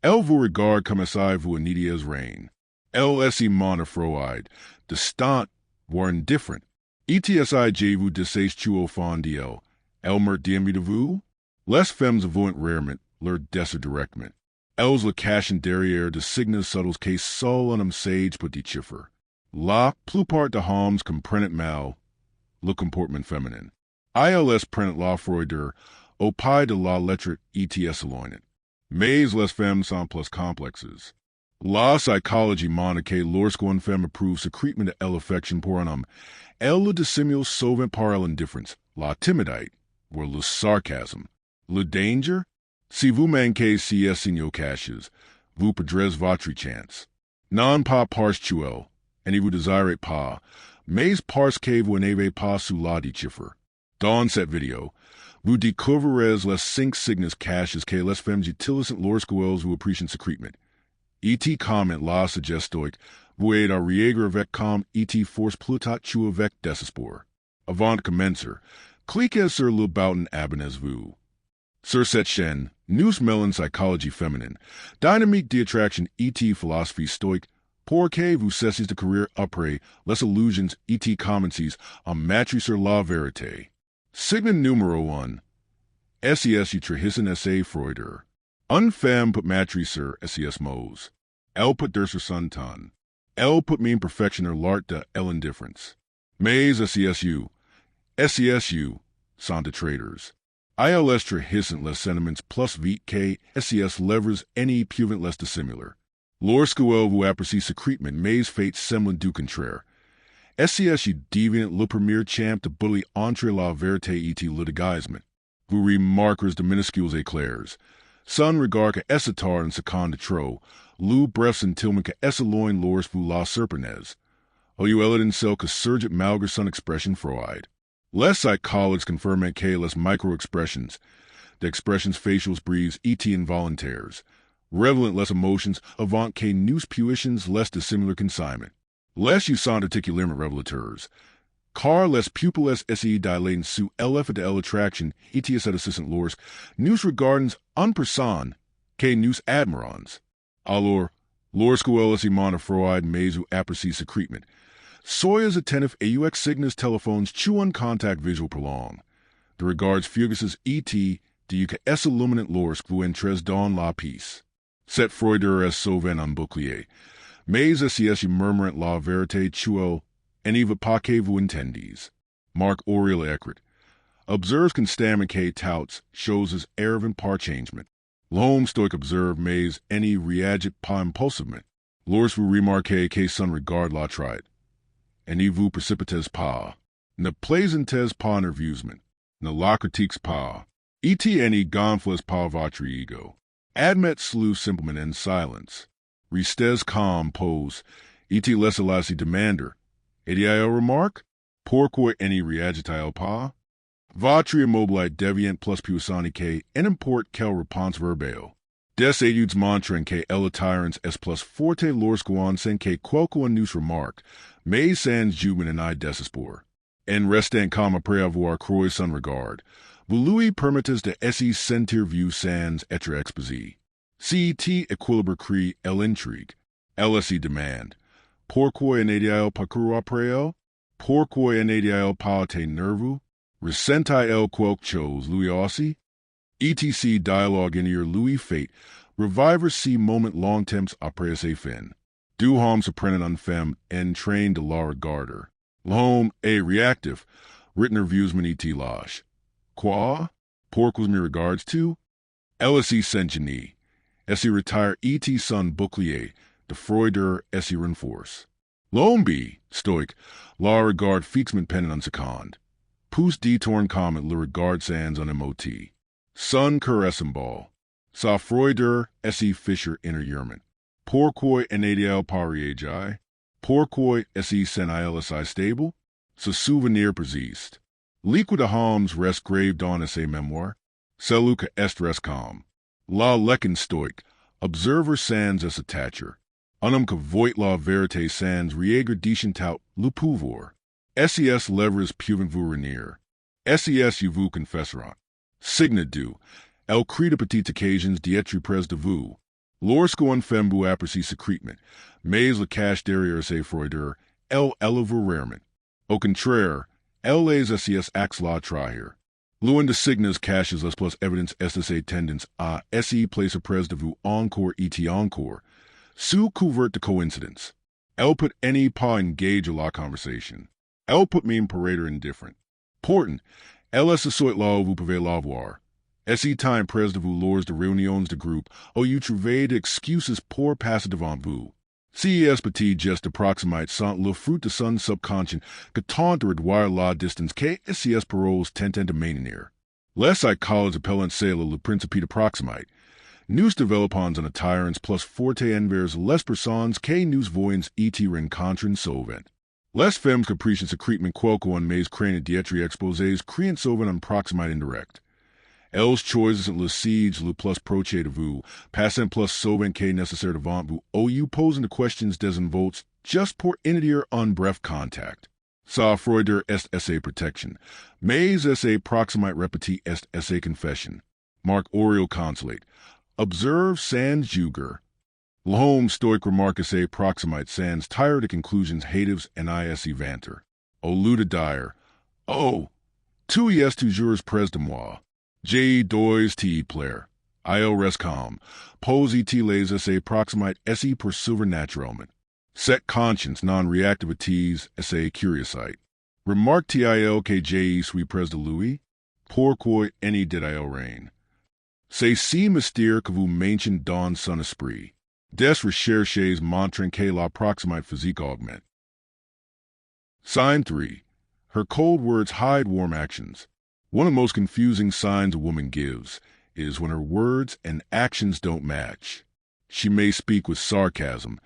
Elle vous regarde comme si vous n'étiez rien. Elle est mon froide, distante, voire indifférente. Etsi vous desage au fond d'elle. Elle meurt d'aimé de vous? Les femmes avouent rarement leur désir directement. Elles le cachent derrière de signes subtils que seul un homme sage peut déchiffrer. La plupart de hommes comprennent mal le comportement féminin. Ils prennent la froideur au pied de la lettre ets éloignée. Mais les femmes sont plus complexes. La psychologie montre que lorsqu'une femme éprouve secrètement de l'affection pour un homme, elle le dissimule souvent par l'indifférence, la timidité, ou le sarcasme. Le danger? Si vous manquez ces signaux cachés, vous perdrez votre chance. Non pas parce que et ne vous désirez pas, mais parce que vous n'avez pas su la déchiffrer. Dans cette vidéo, vous découvrirez les 5 signes cachés que les femmes utilisent lorsqu'elles vous apprécient secrètement. Et comment la suggestoique, vous êtes à réagir avec comme et force plutôt avec désespoir. Avant de commencer, cliquez sur le bouton abonnez-vous. Sur cette chaîne, nous mêlons psychologie féminine, dynamique d'attraction et philosophie stoïque, pour que vous cessiez de courir après les illusions et commenciez à matcher sur la vérité. Signe numéro 1. SES trahissent essai froideur. Une femme peut matcher sur SES mots. Elle peut dire sur son ton. Elle peut même perfectionner l'art de l'indifference. Mais SESU sont des traiteurs. ILS trahissent les sentiments plus vite que SES lèvres any pouvant les dissimuler. Lorsque vous appréciez secrètement, mais faites semblant du contraire. SES devient le premier champ de bully entre la vérité et le déguisement. Vous remarquerez de minuscules éclairs. Son regard que essatar en seconde de trop, le bref sentiment que esseloin lorsque vous la surprenez. Au lieu celle que surgit malgré son expression froide. Les psychologues confirment que les micro-expressions, d'expressions faciales brises et involontaires, révèlent les émotions avant que nous puissions les dissimuler consignment. Les sont particulièrement révélateurs, car les pupilles essayent d'aller sous l'effet de l'attraction et cet assistant lorsque nous regardons en personne que nous admirons. Alors, lorsque elles sont froides mais ou apprécient secrètement, soyez attentifs et avec signes téléphones ou un contact visuel prolongé. De regards fugaces et de que est illuminant lorsque vous entrez dans la pièce. Cette froideur est souvent un bouclier, mais si murmurant la vérité elle, et ne veut pas que vous entendiez. Marc Aurèle écrit, observe constamment que toutes choses arrivent par changement. L'homme stoïque observe mais ne réagit pas impulsivement. Lorsque vous remarquez que son regard la traite, et ne vous précipitez pas, ne plaisantez pas nerveusement, ne la critiquez pas, et ne gonflez pas votre ego. Admettez-le simplement en silence. Restez calme, pose, et laissez-la demander. Et elle remarque, pourquoi ne réagit-elle pas? Votre immobilité devient plus puissante que n'importe quelle réponse verbale. Des études montrent que l'attirance est plus forte lorsqu'on sent que quelqu'un nous remarque, mais sans jugement et désespoir. En restant calme après avoir croisé son regard, vous lui permettez de se sentir vu sans être exposé. Si équilibre crée l'intrigue, elle se demande, pourquoi n'est-elle pas couru après elle? Pourquoi n'est-elle pas été nerveux? Ressentait-elle quelque chose lui aussi? Etc. dialogue intérieur lui fait revivre ces moments longtemps après ses fins. Deux hommes se prennent une femme en train de la regarder. L'homme est réactif, nerveusement et lâche. Quoi? Pourquoi me regardes-tu? Elle se sent gênée. Elle se retire et son bouclier, de froideur et se renforce. L'homme stoïque, la regarde fixement pendant une seconde. Pousse détourne comment le regard sans un émotif. Son caresse en ball. Sa froideur et se fisher intérieurement. Pourquoi n'est-elle pas réagi? Pourquoi est-ce sent-elle si stable? Ce souvenir persiste. L'écho de Hommes reste grave dans ses mémoires. Celui que est reste calme. La leçon stoïque, observer sans s'attacher. Un homme que voit la vérité sans réagir déchantout le pouvoir. SES lèvres pouvant vous réunir. SES vous confesseront. Signe du, elle crée de petites occasions d'être près de vous. Lorsqu'une femme vous apprécie secrètement, mais derrière ses froideurs, elle vous rarement. Au contraire, elle les assieds axe la trahir. Loin de signes caches les plus evidence ses tendance à essayer place auprès de vous encore et encore, sous couvert de coincidence. Elle put any pas engage la conversation. Elle put me paraître indifferent. Pourtant, elle est soit là où vous pouvez la voir. Esse time près de vous lors de réunions de groupe, où you trouvez d'excuses pour passer devant vous. Ces petits gestes approximate sont le fruit de son subconscient que tente de réduire la distance que ces paroles tentent de maintenir. Les psychologues appellent cela le principe d'approximate. Nous développons un attirance plus forte envers les personnes que nous voyons et rencontrons souvent. Les femmes capricieuses secrètement quelque en mais craignent d'être exposées créent souvent un proximate indirect. Elles choisissent le siège le plus proche de vous, passant plus souvent que nécessaire devant vous, ou you posent de questions désinvoltes juste pour initier un bref contact. Sa froideur est essa protection, mais essa proximate répétée est essa confession. Marc Aurel consolate. Observe sans juger. L'homme stoic remarque essa proximate sans tire de conclusions hâtives and is vanter. Au lieu de dire, oh, tu es toujours près de moi. J dois te plaire. Il reste calme. Pose et les essa proximate esse pour naturellement. Cette conscience non-reactivities essa curiosite. Remarque-t-il que J suis près de lui? Pourquoi any did-il reign? C'est si mystère que vous mentionnez dans son esprit. Des recherches montrent que la proximate physique augmente. Sign 3. Her cold words hide warm actions. One of the most confusing signs a woman gives is when her words and actions don't match. She may speak with sarcasm,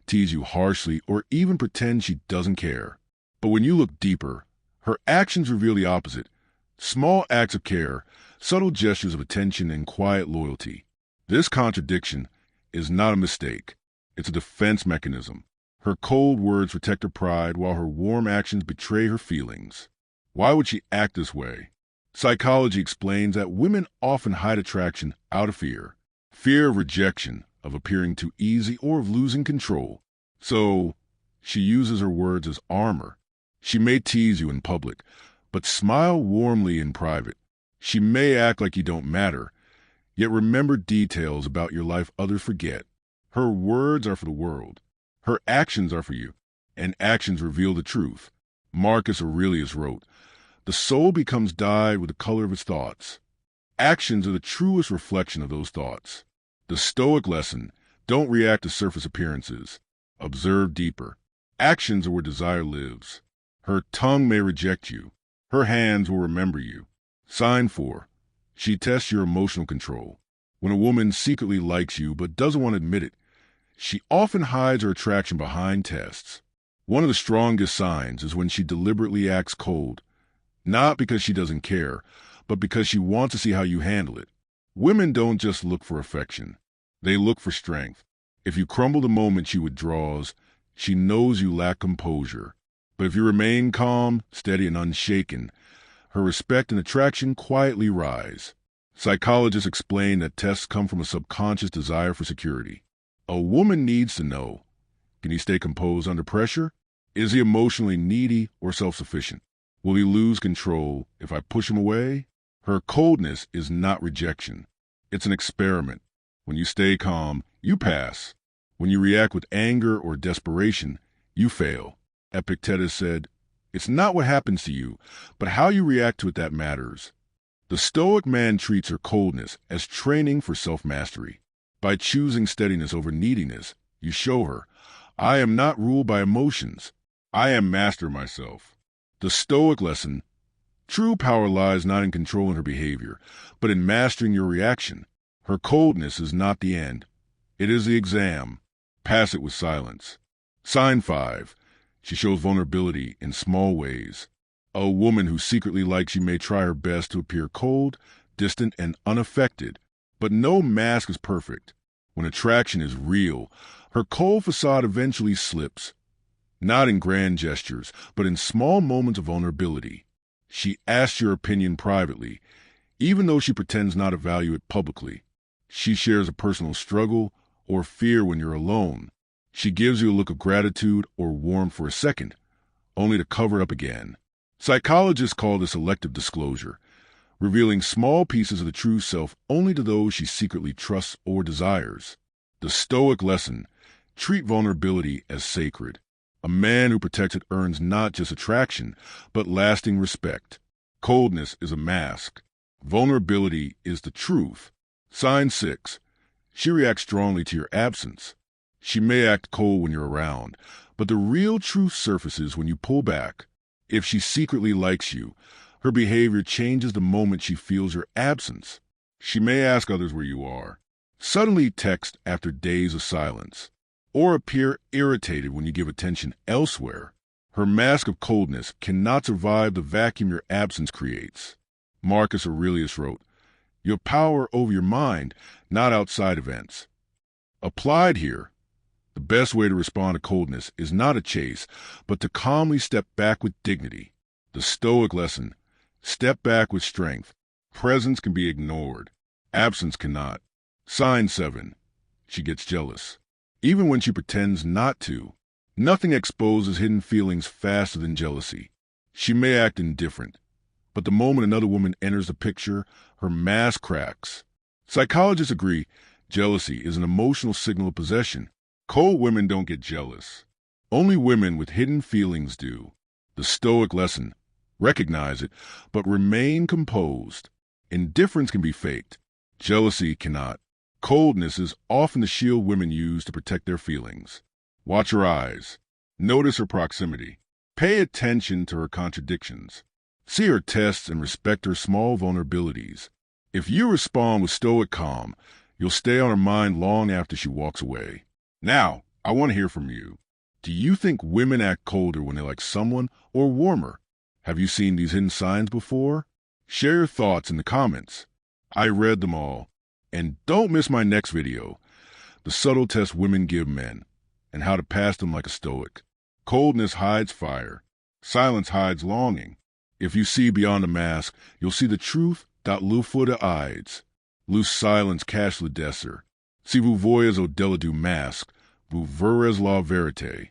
tease you harshly, or even pretend she doesn't care. But when you look deeper, her actions reveal the opposite. Small acts of care, subtle gestures of attention, and quiet loyalty. This contradiction is not a mistake. It's a defense mechanism. Her cold words protect her pride while her warm actions betray her feelings. Why would she act this way? Psychology explains that women often hide attraction out of fear. Fear of rejection, of appearing too easy, or of losing control. So, she uses her words as armor. She may tease you in public, but smile warmly in private. She may act like you don't matter, yet remember details about your life others forget. Her words are for the world. Her actions are for you, and actions reveal the truth. Marcus Aurelius wrote, "The soul becomes dyed with the color of its thoughts." Actions are the truest reflection of those thoughts. The Stoic lesson, don't react to surface appearances. Observe deeper. Actions are where desire lives. Her tongue may reject you. Her hands will remember you. Sign 4. She tests your emotional control. When a woman secretly likes you but doesn't want to admit it, she often hides her attraction behind tests. One of the strongest signs is when she deliberately acts cold, not because she doesn't care, but because she wants to see how you handle it. Women don't just look for affection. They look for strength. If you crumble the moment she withdraws, she knows you lack composure. But if you remain calm, steady, and unshaken, her respect and attraction quietly rise. Psychologists explain that tests come from a subconscious desire for security. A woman needs to know, can he stay composed under pressure? Is he emotionally needy or self-sufficient? Will he lose control if I push him away? Her coldness is not rejection. It's an experiment. When you stay calm, you pass. When you react with anger or desperation, you fail. Epictetus said, "It's not what happens to you, but how you react to it that matters." The Stoic man treats her coldness as training for self-mastery. By choosing steadiness over neediness, you show her, I am not ruled by emotions. I am master myself. The Stoic lesson, true power lies not in controlling her behavior, but in mastering your reaction. Her coldness is not the end. It is the exam. Pass it with silence. Sign 5. She shows vulnerability in small ways. A woman who secretly likes you may try her best to appear cold, distant, and unaffected, but no mask is perfect. When attraction is real, her cold facade eventually slips. Not in grand gestures, but in small moments of vulnerability. She asks your opinion privately, even though she pretends not to value it publicly. She shares a personal struggle, or fear when you're alone. She gives you a look of gratitude or warmth for a second, only to cover it up again. Psychologists call this selective disclosure, revealing small pieces of the true self only to those she secretly trusts or desires. The Stoic lesson: treat vulnerability as sacred. A man who protects it earns not just attraction, but lasting respect. Coldness is a mask. Vulnerability is the truth. Sign 6. She reacts strongly to your absence. She may act cold when you're around, but the real truth surfaces when you pull back. If she secretly likes you, her behavior changes the moment she feels your absence. She may ask others where you are, suddenly text after days of silence, or appear irritated when you give attention elsewhere. Her mask of coldness cannot survive the vacuum your absence creates. Marcus Aurelius wrote, "Your power over your mind, not outside events." Applied here, the best way to respond to coldness is not a chase, but to calmly step back with dignity. The Stoic lesson: step back with strength. Presence can be ignored. Absence cannot. Sign 7. She gets jealous, even when she pretends not to. Nothing exposes hidden feelings faster than jealousy. She may act indifferent, but the moment another woman enters the picture, her mask cracks. Psychologists agree jealousy is an emotional signal of possession. Cold women don't get jealous. Only women with hidden feelings do. The Stoic lesson: recognize it, but remain composed. Indifference can be faked. Jealousy cannot. Coldness is often the shield women use to protect their feelings. Watch her eyes. Notice her proximity. Pay attention to her contradictions. See her tests and respect her small vulnerabilities. If you respond with stoic calm, you'll stay on her mind long after she walks away. Now, I want to hear from you. Do you think women act colder when they like someone, or warmer? Have you seen these hidden signs before? Share your thoughts in the comments. I read them all. And don't miss my next video, the subtle tests women give men, and how to pass them like a stoic. Coldness hides fire. Silence hides longing. If you see beyond the mask, you'll see the truth dat le feu de aides. Loose silence cache le désir. Si vous voyez au-delà du masque, vous verrez la vérité.